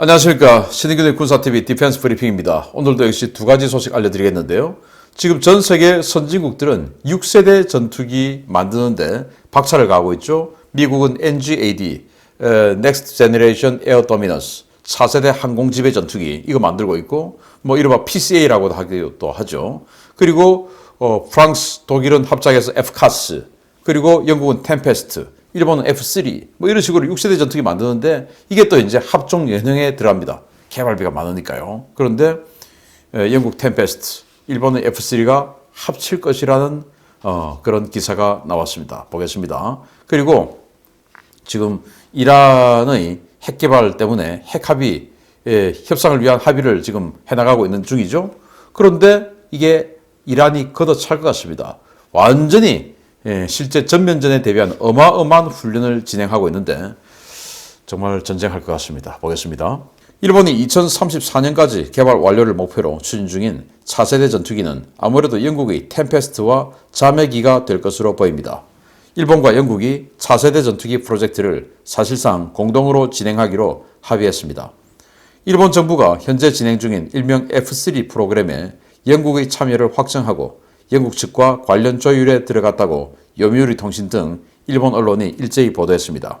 안녕하십니까. 신의균의 군사TV 디펜스 브리핑입니다. 오늘도 역시 두 가지 소식 알려드리겠는데요. 지금 전 세계 선진국들은 6세대 전투기 만드는데 박차를 가하고 있죠. 미국은 NGAD, Next Generation Air Dominance, 4세대 항공지배 전투기 이거 만들고 있고 뭐 이른바 PCA라고도 하기도 하죠. 그리고 프랑스, 독일은 합작해서 FCAS, 그리고 영국은 템페스트, 일본은 F3 뭐 이런 식으로 6세대 전투기 만드는데 이게 또 이제 합종 연형에 들어갑니다. 개발비가 많으니까요. 그런데 영국 템페스트, 일본의 F3가 합칠 것이라는 그런 기사가 나왔습니다. 보겠습니다. 그리고 지금 이란의 핵 개발 때문에 핵 합의 협상을 위한 합의를 지금 해나가고 있는 중이죠. 그런데 이게 이란이 걷어찰 것 같습니다. 완전히 실제 전면전에 대비한 어마어마한 훈련을 진행하고 있는데 정말 전쟁할 것 같습니다. 보겠습니다. 일본이 2034년까지 개발 완료를 목표로 추진 중인 차세대 전투기는 아무래도 영국의 템페스트와 자매기가 될 것으로 보입니다. 일본과 영국이 차세대 전투기 프로젝트를 사실상 공동으로 진행하기로 합의했습니다. 일본 정부가 현재 진행 중인 일명 F3 프로그램에 영국의 참여를 확정하고 영국 측과 관련 조율에 들어갔다고 요미우리 통신 등 일본 언론이 일제히 보도했습니다.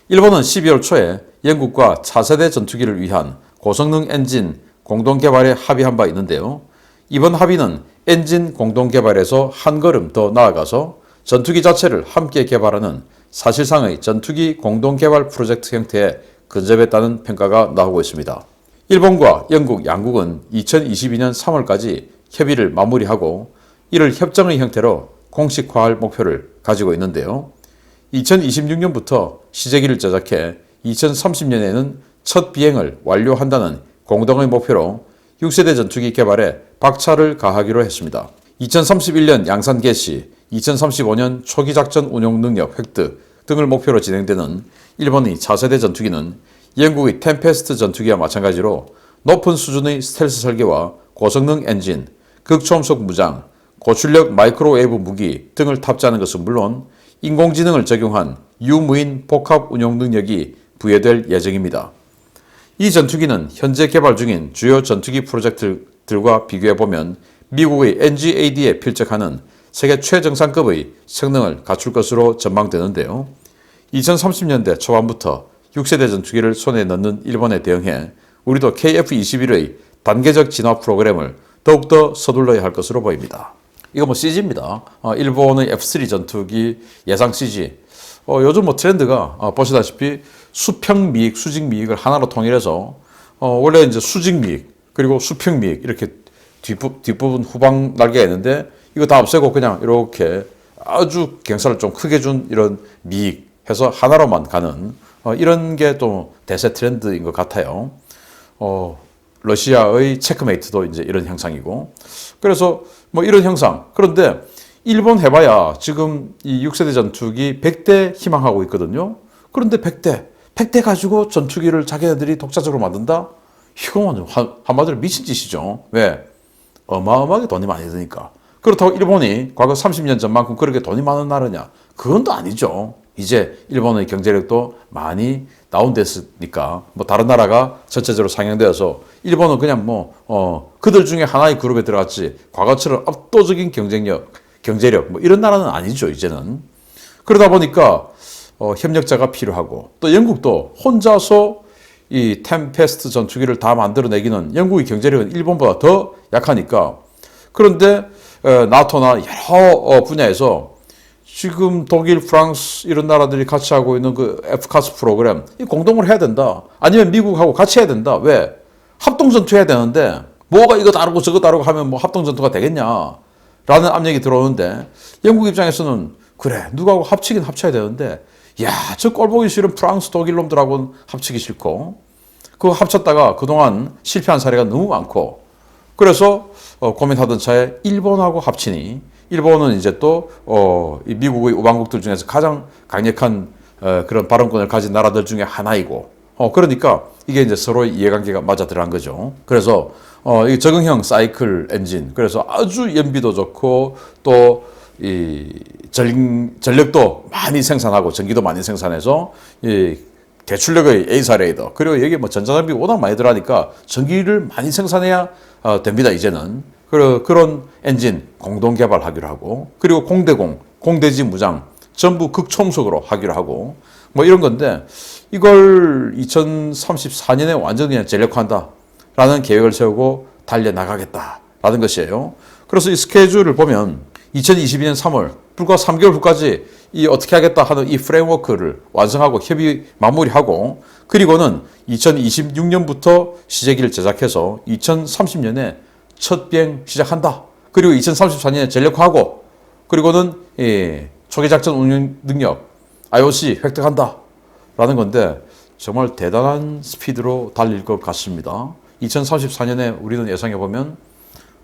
일본은 12월 초에 영국과 차세대 전투기를 위한 고성능 엔진 공동 개발에 합의한 바 있는데요. 이번 합의는 엔진 공동 개발에서 한 걸음 더 나아가서 전투기 자체를 함께 개발하는 사실상의 전투기 공동 개발 프로젝트 형태에 근접했다는 평가가 나오고 있습니다. 일본과 영국 양국은 2022년 3월까지 협의를 마무리하고 이를 협정의 형태로 공식화할 목표를 가지고 있는데요. 2026년부터 시제기를 제작해 2030년에는 첫 비행을 완료한다는 공동의 목표로 6세대 전투기 개발에 박차를 가하기로 했습니다. 2031년 양산 개시, 2035년 초기 작전 운용 능력 획득 등을 목표로 진행되는 일본의 차세대 전투기는 영국의 템페스트 전투기와 마찬가지로 높은 수준의 스텔스 설계와 고성능 엔진, 극초음속 무장, 고출력 마이크로웨이브 무기 등을 탑재하는 것은 물론 인공지능을 적용한 유무인 복합 운용 능력이 부여될 예정입니다. 이 전투기는 현재 개발 중인 주요 전투기 프로젝트들과 비교해보면 미국의 NGAD에 필적하는 세계 최정상급의 성능을 갖출 것으로 전망되는데요. 2030년대 초반부터 6세대 전투기를 손에 넣는 일본에 대응해 우리도 KF-21의 단계적 진화 프로그램을 더욱더 서둘러야 할 것으로 보입니다. 이거 뭐 CG입니다. 일본의 F3 전투기 예상 CG. 요즘 뭐 트렌드가 보시다시피 수평미익, 수직미익을 하나로 통일해서 원래 이제 수직미익 그리고 수평미익 이렇게 뒷부분 후방 날개가 있는데 이거 다 없애고 그냥 이렇게 아주 경사를 좀 크게 준 이런 미익 해서 하나로만 가는 이런 게 또 대세 트렌드인 것 같아요. 러시아의 체크메이트도 이제 이런 형상이고 그래서 뭐 이런 형상. 그런데 일본 해봐야 지금 이 6세대 전투기 100대 희망하고 있거든요. 그런데 100대 가지고 전투기를 자기네들이 독자적으로 만든다? 이건 한마디로 미친 짓이죠. 왜? 어마어마하게 돈이 많이 드니까. 그렇다고 일본이 과거 30년 전만큼 그렇게 돈이 많은 나라냐? 그건 또 아니죠. 이제 일본의 경제력도 많이 다운됐으니까 뭐 다른 나라가 전체적으로 상향되어서 일본은 그냥 그들 중에 하나의 그룹에 들어갔지 과거처럼 압도적인 경제력 뭐 이런 나라는 아니죠 이제는. 그러다 보니까 협력자가 필요하고 또 영국도 혼자서 이 템페스트 전투기를 다 만들어내기는 영국의 경제력은 일본보다 더 약하니까. 그런데 나토나 여러 분야에서 지금 독일, 프랑스 이런 나라들이 같이 하고 있는 그 FCAS 프로그램 이 공동으로 해야 된다. 아니면 미국하고 같이 해야 된다. 왜? 합동전투 해야 되는데 뭐가 이거 다르고 저거 다르고 하면 뭐 합동전투가 되겠냐 라는 압력이 들어오는데 영국 입장에서는 그래 누구하고 합치긴 합쳐야 되는데 야, 저 꼴보기 싫은 프랑스, 독일 놈들하고는 합치기 싫고 그거 합쳤다가 그동안 실패한 사례가 너무 많고 그래서 고민하던 차에 일본하고 합치니 일본은 이제 또 미국의 우방국들 중에서 가장 강력한 그런 발언권을 가진 나라들 중에 하나이고 그러니까 이게 이제 서로의 이해관계가 맞아 들어간 거죠. 그래서 이 적응형 사이클 엔진 그래서 아주 연비도 좋고 또 이 전력도 많이 생산하고 전기도 많이 생산해서 이 대출력의 A사 레이더, 그리고 여기 뭐 전자장비 워낙 많이 들어가니까 전기를 많이 생산해야 됩니다, 이제는. 그런 엔진 공동 개발하기로 하고, 그리고 공대공, 공대지 무장 전부 극초음속으로 하기로 하고, 뭐 이런 건데, 이걸 2034년에 완전히 그냥 전력화한다라는 계획을 세우고 달려나가겠다라는 것이에요. 그래서 이 스케줄을 보면 2022년 3월, 불과 3개월 후까지 이 어떻게 하겠다 하는 이 프레임워크를 완성하고 협의 마무리하고, 그리고는 2026년부터 시제기를 제작해서 2030년에 첫 비행 시작한다. 그리고 2034년에 전력화하고, 그리고는 초기 작전 운영 능력 IOC 획득한다 라는 건데, 정말 대단한 스피드로 달릴 것 같습니다. 2034년에 우리는 예상해 보면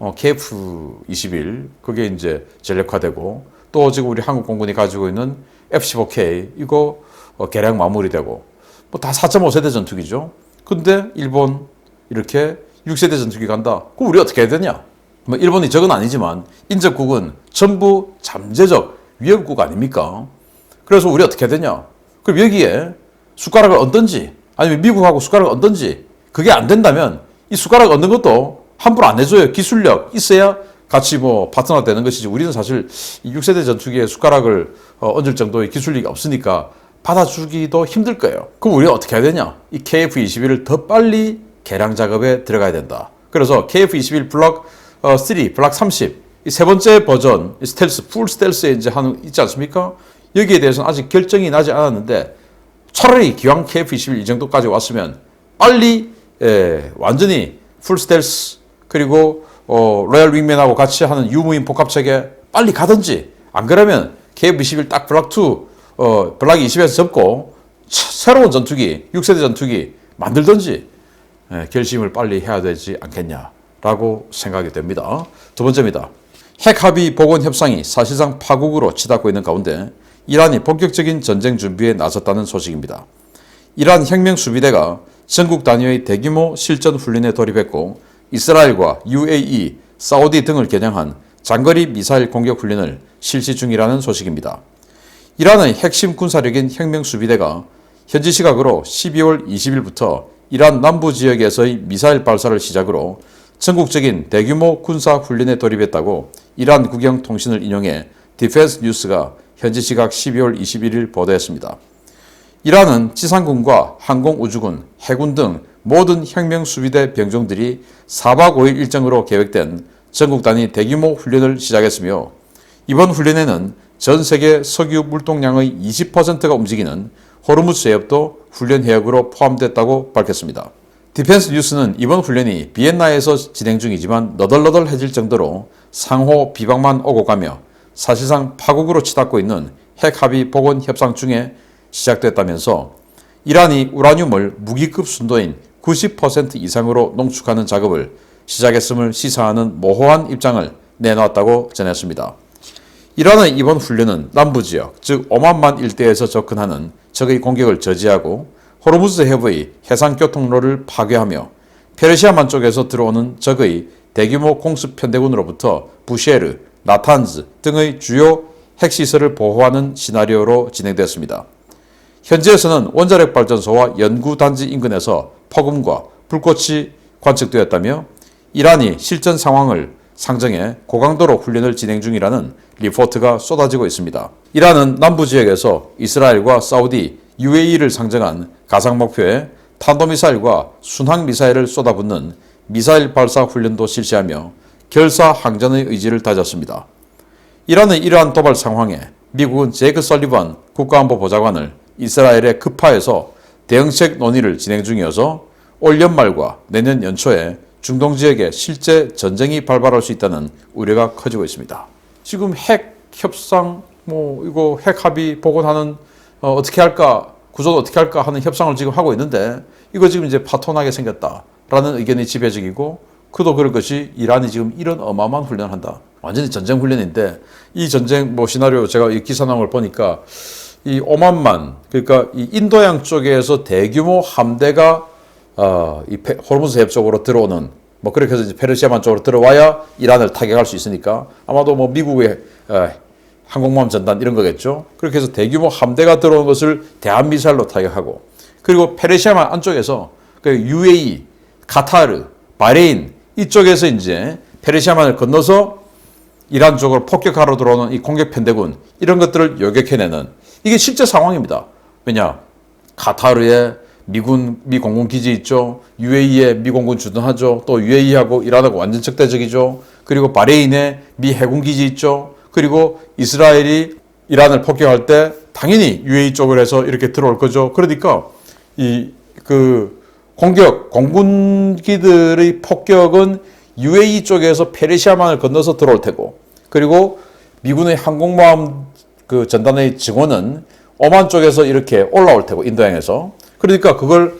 KF-21 그게 이제 전력화되고, 또 지금 우리 한국 공군이 가지고 있는 F-15K 이거 개량 마무리되고, 뭐 다 4.5세대 전투기죠. 근데 일본 이렇게 6세대 전투기 간다. 그럼 우리 어떻게 해야 되냐? 뭐 일본이 적은 아니지만 인접국은 전부 잠재적 위협국 아닙니까? 그래서 우리 어떻게 해야 되냐? 그럼 여기에 숟가락을 얹든지 아니면 미국하고 숟가락을 얹든지, 그게 안 된다면 이 숟가락 얹는 것도 함부로 안 해줘요. 기술력 있어야 같이 뭐 파트너가 되는 것이지, 우리는 사실 6세대 전투기에 숟가락을 얹을 정도의 기술력이 없으니까 받아주기도 힘들 거예요. 그럼 우리가 어떻게 해야 되냐? 이 KF-21을 더 빨리 개량 작업에 들어가야 된다. 그래서 KF-21 블록 3, 블록 30, 이 세 번째 버전, 스텔스, 풀 스텔스에 이제 있지 않습니까? 여기에 대해서는 아직 결정이 나지 않았는데, 차라리 기왕 KF-21 이 정도까지 왔으면 빨리 완전히 풀 스텔스, 그리고 로얄 윙맨하고 같이 하는 유무인 복합체계 빨리 가든지, 안 그러면 KF-21 딱 블록 2, 블록 20에서 접고 새로운 전투기, 6세대 전투기 만들든지 결심을 빨리 해야 되지 않겠냐라고 생각이 됩니다. 두 번째입니다. 핵합의 복원 협상이 사실상 파국으로 치닫고 있는 가운데 이란이 본격적인 전쟁 준비에 나섰다는 소식입니다. 이란 혁명수비대가 전국 단위의 대규모 실전 훈련에 돌입했고, 이스라엘과 UAE, 사우디 등을 겨냥한 장거리 미사일 공격 훈련을 실시 중이라는 소식입니다. 이란의 핵심 군사력인 혁명수비대가 현지 시각으로 12월 20일부터 이란 남부 지역에서의 미사일 발사를 시작으로 전국적인 대규모 군사 훈련에 돌입했다고 이란 국영 통신을 인용해 디펜스 뉴스가 현지 시각 12월 21일 보도했습니다. 이란은 지상군과 항공우주군, 해군 등 모든 혁명수비대 병종들이 4박 5일 일정으로 계획된 전국 단위 대규모 훈련을 시작했으며, 이번 훈련에는 전 세계 석유 물동량의 20%가 움직이는 호르무즈 해협도 훈련 해역으로 포함됐다고 밝혔습니다. 디펜스 뉴스는 이번 훈련이 비엔나에서 진행 중이지만 너덜너덜해질 정도로 상호 비방만 오고 가며 사실상 파국으로 치닫고 있는 핵합의 복원 협상 중에 시작됐다면서, 이란이 우라늄을 무기급 순도인 90% 이상으로 농축하는 작업을 시작했음을 시사하는 모호한 입장을 내놓았다고 전했습니다. 이란의 이번 훈련은 남부지역, 즉 오만만 일대에서 접근하는 적의 공격을 저지하고 호르무즈 해협의 해상교통로를 파괴하며 페르시아만 쪽에서 들어오는 적의 대규모 공습 편대군으로부터 부셰르, 나탄즈 등의 주요 핵시설을 보호하는 시나리오로 진행됐습니다. 현지에서는 원자력 발전소와 연구단지 인근에서 폭음과 불꽃이 관측되었다며, 이란이 실전 상황을 상정해 고강도로 훈련을 진행 중이라는 리포트가 쏟아지고 있습니다. 이란은 남부 지역에서 이스라엘과 사우디, UAE를 상정한 가상 목표에 탄도미사일과 순항미사일을 쏟아붓는 미사일 발사 훈련도 실시하며 결사항전의 의지를 다졌습니다. 이란의 이러한 도발 상황에 미국은 제이크 설리번 국가안보보좌관을 이스라엘에 급파해서 대응책 논의를 진행 중이어서 올 연말과 내년 연초에 중동 지역에 실제 전쟁이 발발할 수 있다는 우려가 커지고 있습니다. 지금 핵 협상, 이거 핵 합의 복원하는 어떻게 할까, 구조도 어떻게 할까 하는 협상을 지금 하고 있는데, 이거 지금 이제 파토나게 생겼다라는 의견이 지배적이고, 그도 그럴 것이 이란이 지금 이런 어마어마한 훈련을 한다. 완전히 전쟁 훈련인데, 이 전쟁 시나리오 제가 이 기사 나온 걸 보니까 이 오만만, 그러니까 이 인도양 쪽에서 대규모 함대가 이 호르무즈 해협 쪽으로 들어오는, 그렇게 해서 이제 페르시아만 쪽으로 들어와야 이란을 타격할 수 있으니까 아마도 미국의 항공모함 전단 이런 거겠죠. 그렇게 해서 대규모 함대가 들어오는 것을 대한미사일로 타격하고, 그리고 페르시아만 안쪽에서 그 UAE, 카타르, 바레인 이쪽에서 이제 페르시아만을 건너서 이란 쪽으로 폭격하러 들어오는 이 공격 편대군 이런 것들을 요격해내는 이게 실제 상황입니다. 왜냐? 카타르에 미 공군 기지 있죠. UAE에 미 공군 주둔하죠. 또 UAE하고 이란하고 완전 적대적이죠. 그리고 바레인에 미 해군 기지 있죠. 그리고 이스라엘이 이란을 폭격할 때 당연히 UAE 쪽을 해서 이렇게 들어올 거죠. 그러니까 공군기들의 폭격은 UAE 쪽에서 페르시아만을 건너서 들어올 테고, 그리고 미군의 항공모함 그 전단의 증원은 오만 쪽에서 이렇게 올라올 테고, 인도양에서. 그러니까 그걸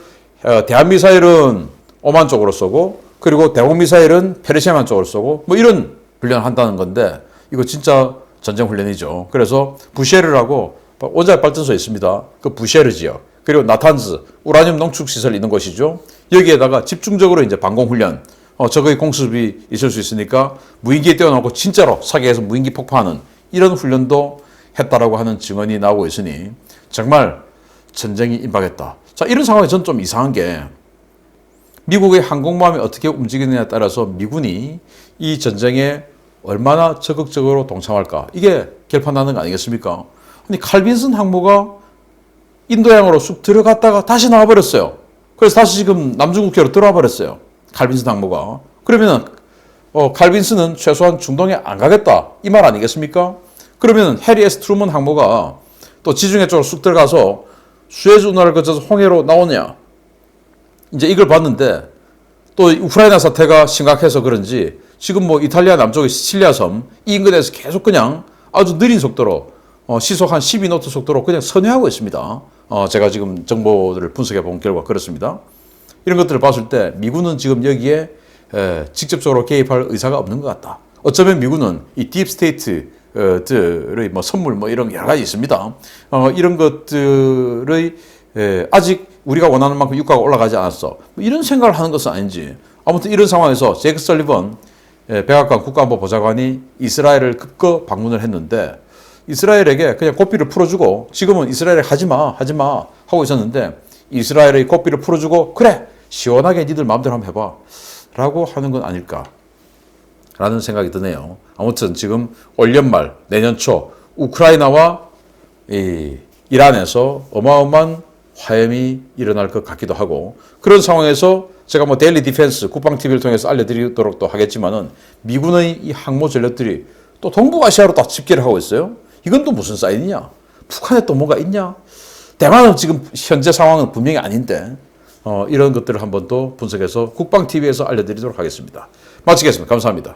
대한미사일은 오만 쪽으로 쏘고, 그리고 대공미사일은 페르시아만 쪽으로 쏘고, 뭐 이런 훈련을 한다는 건데, 이거 진짜 전쟁 훈련이죠. 그래서 부셰르라고 오잘 발전소에 있습니다. 그 부셰르 지역. 그리고 나탄즈, 우라늄 농축 시설 있는 곳이죠. 여기에다가 집중적으로 이제 방공 훈련, 적의 공습이 있을 수 있으니까 무인기에 띄워놓고 진짜로 사기에서 무인기 폭파하는 이런 훈련도 했다라고 하는 증언이 나오고 있으니 정말 전쟁이 임박했다. 자, 이런 상황이 전 좀 이상한 게 미국의 항공모함이 어떻게 움직이느냐에 따라서 미군이 이 전쟁에 얼마나 적극적으로 동참할까? 이게 결판나는 거 아니겠습니까? 아니, 칼빈슨 항모가 인도양으로 쑥 들어갔다가 다시 나와버렸어요. 그래서 다시 지금 남중국해로 들어와 버렸어요. 칼빈슨 항모가. 그러면은 칼빈슨은 최소한 중동에 안 가겠다. 이 말 아니겠습니까? 그러면은 해리 S. 트루먼 항모가 또 지중해 쪽으로 쑥 들어가서 수에즈 운하를 거쳐서 홍해로 나오냐. 이제 이걸 봤는데 또 우크라이나 사태가 심각해서 그런지 지금 뭐 이탈리아 남쪽의 시칠리아 섬 이 인근에서 계속 그냥 아주 느린 속도로 시속 한 12노트 속도로 그냥 선회하고 있습니다. 제가 지금 정보들을 분석해 본 결과 그렇습니다. 이런 것들을 봤을 때 미군은 지금 여기에 직접적으로 개입할 의사가 없는 것 같다. 어쩌면 미군은 이 딥스테이트들의 뭐 선물 뭐 이런 여러 가지 있습니다. 이런 것들의 아직 우리가 원하는 만큼 유가가 올라가지 않았어. 뭐 이런 생각을 하는 것은 아닌지. 아무튼 이런 상황에서 제이크 설리번 백악관 국가안보보좌관이 이스라엘을 급거 방문을 했는데 이스라엘에게 그냥 고삐를 풀어주고 지금은 이스라엘에 하지마 하고 있었는데 이스라엘의 고삐를 풀어주고 그래 시원하게 니들 마음대로 한번 해봐 라고 하는 건 아닐까 라는 생각이 드네요. 아무튼 지금 올 연말 내년 초 우크라이나와 이란에서 어마어마한 화염이 일어날 것 같기도 하고 그런 상황에서 제가 뭐 데일리 디펜스 국방TV를 통해서 알려드리도록 또 하겠지만은 미군의 이 항모 전력들이 또 동북아시아로 다 집계를 하고 있어요. 이건 또 무슨 사인이냐? 북한에 또 뭐가 있냐? 대만은 지금 현재 상황은 분명히 아닌데 이런 것들을 한번 또 분석해서 국방TV에서 알려드리도록 하겠습니다. 마치겠습니다. 감사합니다.